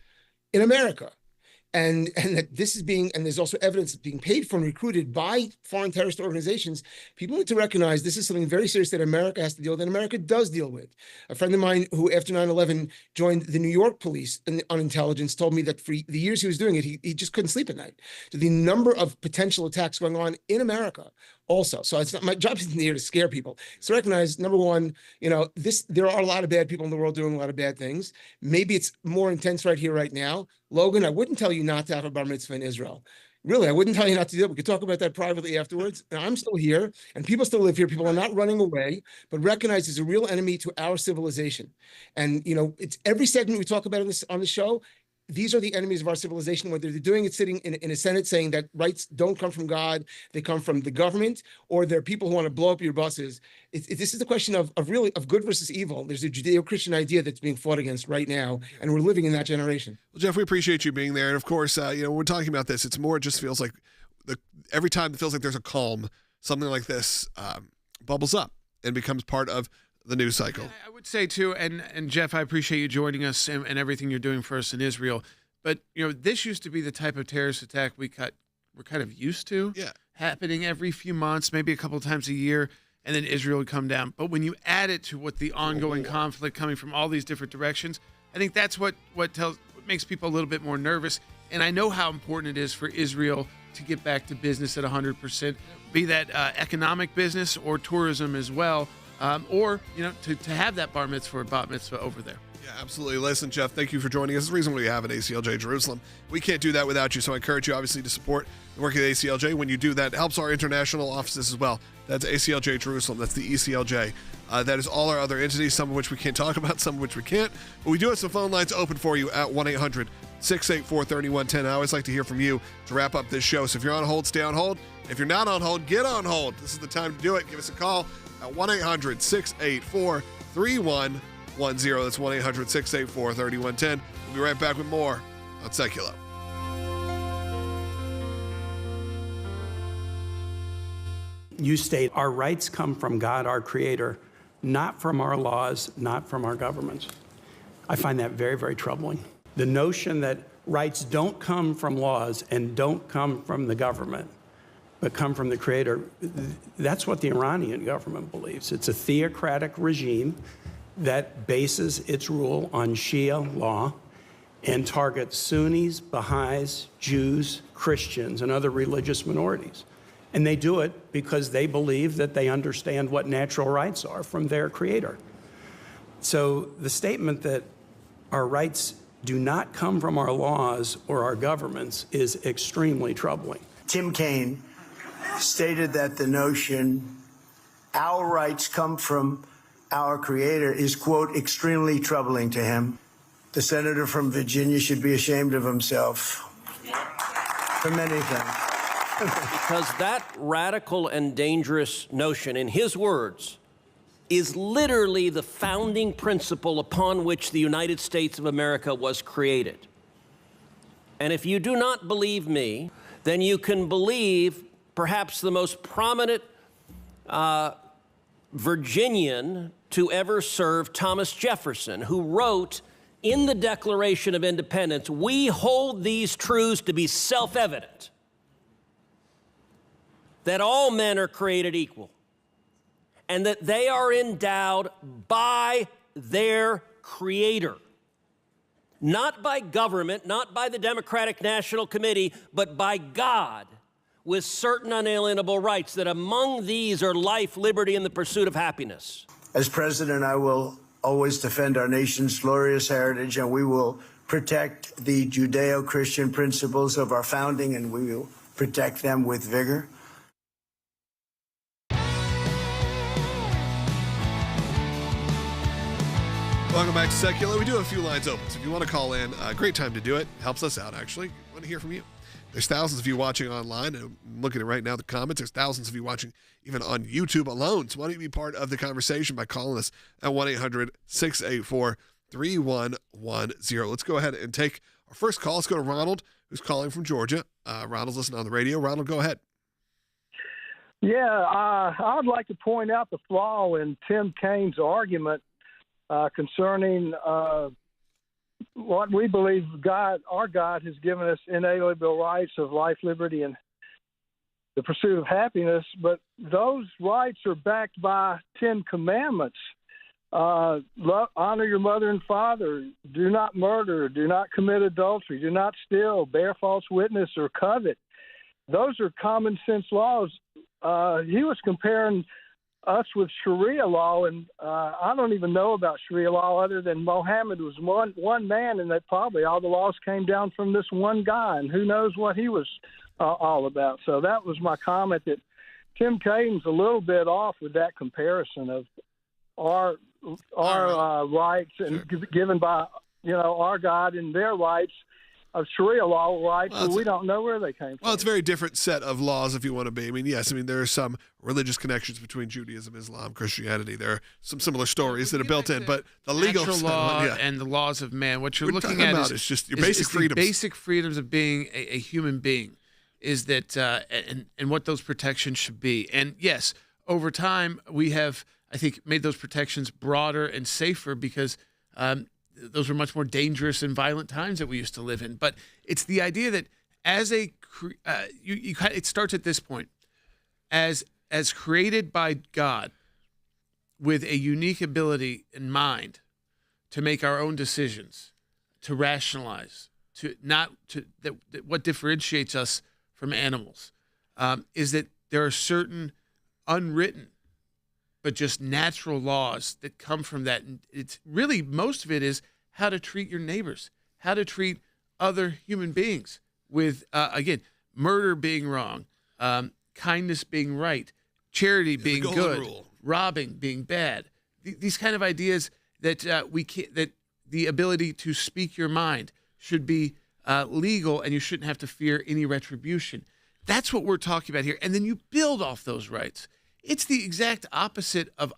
in America. And that this is being, and there's also evidence of being paid for and recruited by foreign terrorist organizations. People need to recognize this is something very serious that America has to deal with, and America does deal with. A friend of mine who, after 9/11, joined the New York police on intelligence, told me that for the years he was doing it, he just couldn't sleep at night. So the number of potential attacks going on in America also. So it's not, my job isn't here to scare people. It's to recognize, number one, there are a lot of bad people in the world doing a lot of bad things. Maybe it's more intense right here, right now. Logan, I wouldn't tell you not to have a bar mitzvah in Israel. Really, I wouldn't tell you not to do it. We could talk about that privately afterwards. And I'm still here, and people still live here. People are not running away, but recognize there's a real enemy to our civilization. And, it's every segment we talk about on the show. These are the enemies of our civilization, whether they're doing it sitting in a Senate saying that rights don't come from God, they come from the government, or they're people who want to blow up your buses. This is the question of good versus evil. There's a Judeo-Christian idea that's being fought against right now, and we're living in that generation. Well, Jeff, we appreciate you being there. And of course, when we're talking about this, it's more, it just feels like every time it feels like there's a calm, something like this bubbles up and becomes part of the news cycle. Yeah, I would say too, and Jeff, I appreciate you joining us and everything you're doing for us in Israel. But this used to be the type of terrorist attack we're kind of used to. Yeah. Happening every few months, maybe a couple of times a year, and then Israel would come down. But when you add it to what the ongoing conflict coming from all these different directions, I think that's what makes people a little bit more nervous. And I know how important it is for Israel to get back to business at 100%, be that economic business or tourism as well. Or to have that bar mitzvah or bat mitzvah over there. Yeah, absolutely. Listen, Jeff, thank you for joining us. It's the reason we have an ACLJ Jerusalem. We can't do that without you, so I encourage you, obviously, to support the work of the ACLJ. When you do that, it helps our international offices as well. That's ACLJ Jerusalem. That's the ECLJ. That is all our other entities, some of which we can't talk about, some of which we can't. But we do have some phone lines open for you at 1-800-684-3110. I always like to hear from you to wrap up this show. So if you're on hold, stay on hold. If you're not on hold, get on hold. This is the time to do it. Give us a call at 1-800-684-3110. That's 1-800-684-3110. We'll be right back with more on Sekulow. You state our rights come from God, our creator, not from our laws, not from our governments. I find that very, very troubling. The notion that rights don't come from laws and don't come from the government, but come from the creator, that's what the Iranian government believes. It's a theocratic regime that bases its rule on Shia law and targets Sunnis, Baha'is, Jews, Christians, and other religious minorities. And they do it because they believe that they understand what natural rights are from their creator. So the statement that our rights do not come from our laws or our governments is extremely troubling. Tim Kaine stated that the notion our rights come from our creator is, quote, extremely troubling to him. The senator from Virginia should be ashamed of himself for many things. Because that radical and dangerous notion, in his words, is literally the founding principle upon which the United States of America was created. And if you do not believe me, then you can believe perhaps the most prominent Virginian to ever serve, Thomas Jefferson, who wrote in the Declaration of Independence, "We hold these truths to be self-evident, that all men are created equal, and that they are endowed by their creator, not by government, not by the Democratic National Committee, but by God, with certain unalienable rights, that among these are life, liberty, and the pursuit of happiness." As president, I will always defend our nation's glorious heritage, and we will protect the Judeo-Christian principles of our founding, and we will protect them with vigor. Welcome back to Sekulow. We do have a few lines open, so if you want to call in, great time to do it. Helps us out, actually. I want to hear from you. There's thousands of you watching online. I'm looking at right now the comments. There's thousands of you watching even on YouTube alone. So why don't you be part of the conversation by calling us at 1-800-684-3110. Let's go ahead and take our first call. Let's go to Ronald, who's calling from Georgia. Ronald's listening on the radio. Ronald, go ahead. Yeah, I'd like to point out the flaw in Tim Kaine's argument concerning what we believe our God has given us inalienable rights of life, liberty, and the pursuit of happiness. But those rights are backed by 10 commandments. Honor your mother and father. Do not murder. Do not commit adultery. Do not steal, bear false witness, or covet. Those are common sense laws. He was comparing us with Sharia law, and I don't even know about Sharia law other than Mohammed was one man, and that probably all the laws came down from this one guy, and who knows what he was all about. So that was my comment, that Tim Kaine's a little bit off with that comparison of our rights and given by our God and their rights of Sharia law rights, but we don't know where they came from. Well, it's a very different set of laws, if you want to be. I mean, yes, there are some religious connections between Judaism, Islam, Christianity. There are some similar stories that are built in, but the legal law and the laws of man. What you're looking at is just your basic freedoms. The basic freedoms of being a human being is that, and what those protections should be. And yes, over time we have, I think, made those protections broader and safer because those were much more dangerous and violent times that we used to live in. But it's the idea that as it starts at this point, as created by God, with a unique ability in mind to make our own decisions, to rationalize, what differentiates us from animals is that there are certain unwritten but just natural laws that come from that. And it's really, most of it is how to treat your neighbors, how to treat other human beings with, again, murder being wrong, kindness being right, charity being good, robbing being bad. These kind of ideas that that the ability to speak your mind should be legal, and you shouldn't have to fear any retribution. That's what we're talking about here. And then you build off those rights. It's the exact opposite of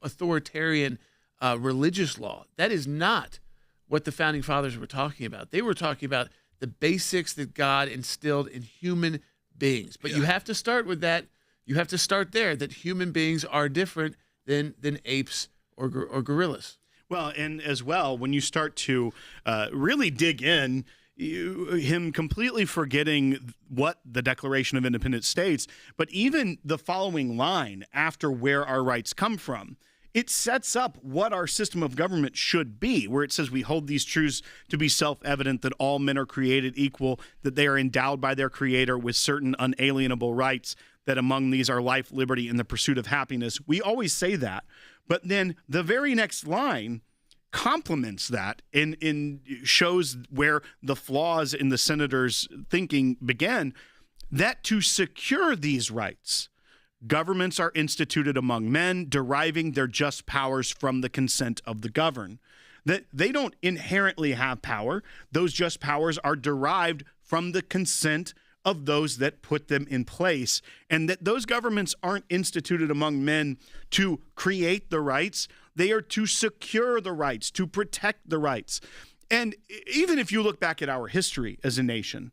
authoritarian religious law. That is not what the Founding Fathers were talking about. They were talking about the basics that God instilled in human beings. But you have to start with that. You have to start there, that human beings are different than apes or gorillas. Well, and as well, when you start to really dig in, him completely forgetting what the Declaration of Independent States, but even the following line after where our rights come from, it sets up what our system of government should be, where it says we hold these truths to be self-evident, that all men are created equal, that they are endowed by their Creator with certain unalienable rights, that among these are life, liberty, and the pursuit of happiness. We always say that. But then the very next line complements that and shows where the flaws in the senator's thinking began, that to secure these rights, governments are instituted among men, deriving their just powers from the consent of the governed. That they don't inherently have power. Those just powers are derived from the consent of those that put them in place, and that those governments aren't instituted among men to create the rights. They are to secure the rights, to protect the rights. And even if you look back at our history as a nation,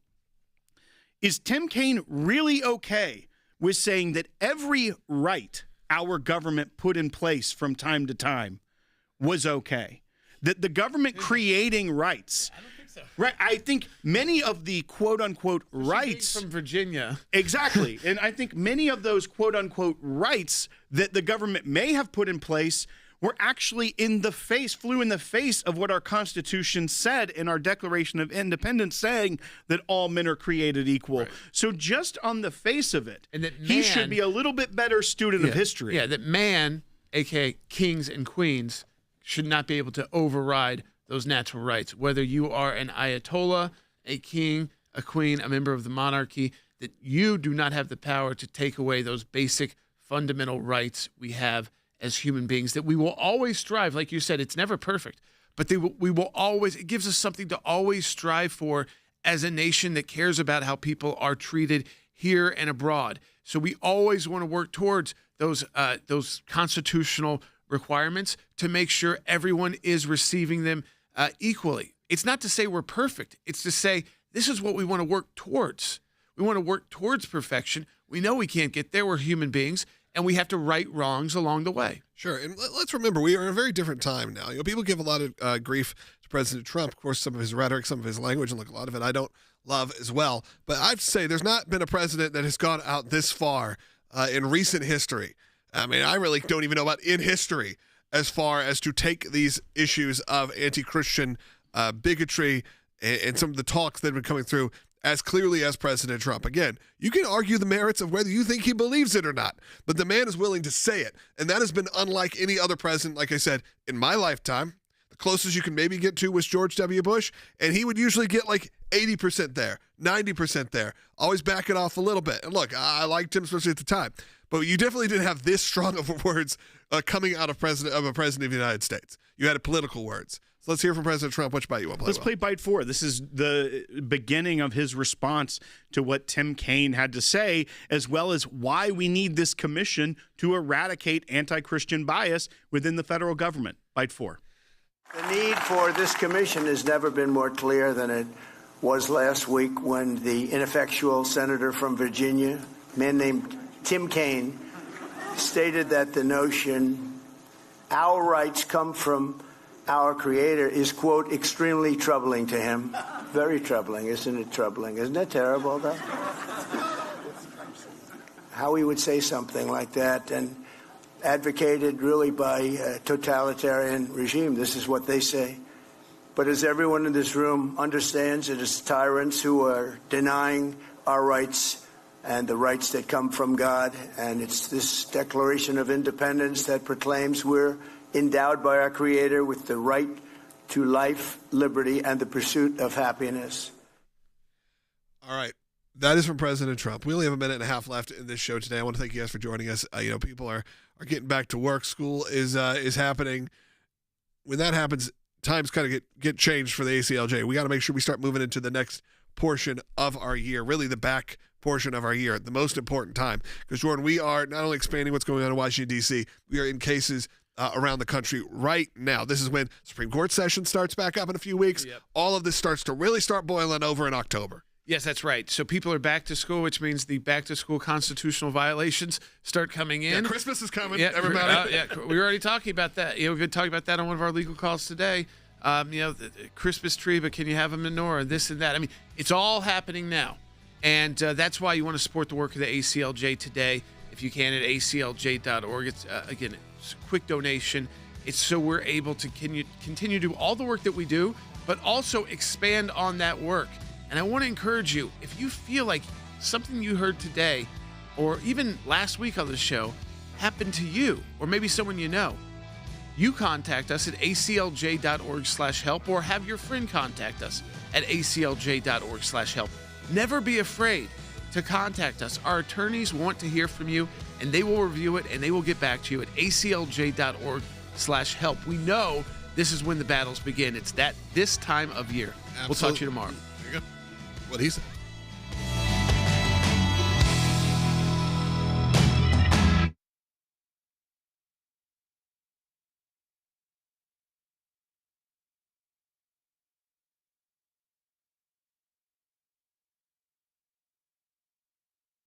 is Tim Kaine really okay with saying that every right our government put in place from time to time was okay? That the government creating rights... I don't think so. Right. I think many of the quote-unquote rights... From Virginia. Exactly. And I think many of those quote-unquote rights that the government may have put in place were actually flew in the face of what our Constitution said in our Declaration of Independence, saying that all men are created equal. Right. So just on the face of it, and that he should be a little bit better student of history. Yeah, that man, a.k.a. kings and queens, should not be able to override those natural rights. Whether you are an Ayatollah, a king, a queen, a member of the monarchy, that you do not have the power to take away those basic fundamental rights we have as human beings, that we will always strive. Like you said, it's never perfect, but we will always, it gives us something to always strive for as a nation that cares about how people are treated here and abroad. So we always want to work towards those constitutional requirements to make sure everyone is receiving them equally. It's not to say we're perfect. It's to say this is what we want to work towards. We want to work towards perfection. We know we can't get there. We're human beings, and we have to right wrongs along the way. Sure, and let's remember, we are in a very different time now. People give a lot of grief to President Trump. Of course, some of his rhetoric, some of his language, and look, a lot of it I don't love as well. But I have to say, there's not been a president that has gone out this far in recent history. I mean, I really don't even know about in history as far as to take these issues of anti-Christian bigotry and some of the talks that have been coming through as clearly as President Trump. Again, you can argue the merits of whether you think he believes it or not, but the man is willing to say it. And that has been unlike any other president, like I said, in my lifetime. The closest you can maybe get to was George W. Bush, and he would usually get like 80% there, 90% there, always back it off a little bit. And look, I liked him, especially at the time, but you definitely didn't have this strong of words coming out of a president of the United States. You had political words. So let's hear from President Trump. Which bite you want to play? Let's play bite 4. This is the beginning of his response to what Tim Kaine had to say, as well as why we need this commission to eradicate anti-Christian bias within the federal government. Bite 4. The need for this commission has never been more clear than it was last week when the ineffectual senator from Virginia, a man named Tim Kaine, stated that the notion our rights come from our Creator is, quote, extremely troubling to him. Very troubling, isn't it troubling? Isn't that terrible, though? How he would say something like that, and advocated really by a totalitarian regime. This is what they say. But as everyone in this room understands, it is tyrants who are denying our rights and the rights that come from God. And it's this Declaration of Independence that proclaims we're endowed by our Creator with the right to life, liberty, and the pursuit of happiness. All right. That is from President Trump. We only have a minute and a half left in this show today. I want to thank you guys for joining us. People are getting back to work. School is happening. When that happens, times kind of get changed for the ACLJ. We got to make sure we start moving into the next portion of our year, really the back portion of our year, the most important time. Because, Jordan, we are not only expanding what's going on in Washington, D.C., we are in cases around the country right now. This is when Supreme Court session starts back up in a few weeks. Yep. All of this starts to really start boiling over in October. Yes, that's right. So people are back to school, which means the back-to-school constitutional violations start coming in. Yeah, Christmas is coming, yeah, everybody. We were already talking about that. We've been talking about that on one of our legal calls today. The Christmas tree, but can you have a menorah, this and that? I mean, it's all happening now. And that's why you want to support the work of the ACLJ today, if you can, at aclj.org. It's, again, it's a quick donation. It's so we're able to continue to do all the work that we do, but also expand on that work. And I want to encourage you, if you feel like something you heard today or even last week on the show happened to you or maybe someone you know, you contact us at aclj.org/help or have your friend contact us at aclj.org/help. Never be afraid to contact us. Our attorneys want to hear from you, and they will review it, and they will get back to you at aclj.org/help. We know this is when the battles begin. It's this time of year. Absolutely. We'll talk to you tomorrow. There you go. What he said.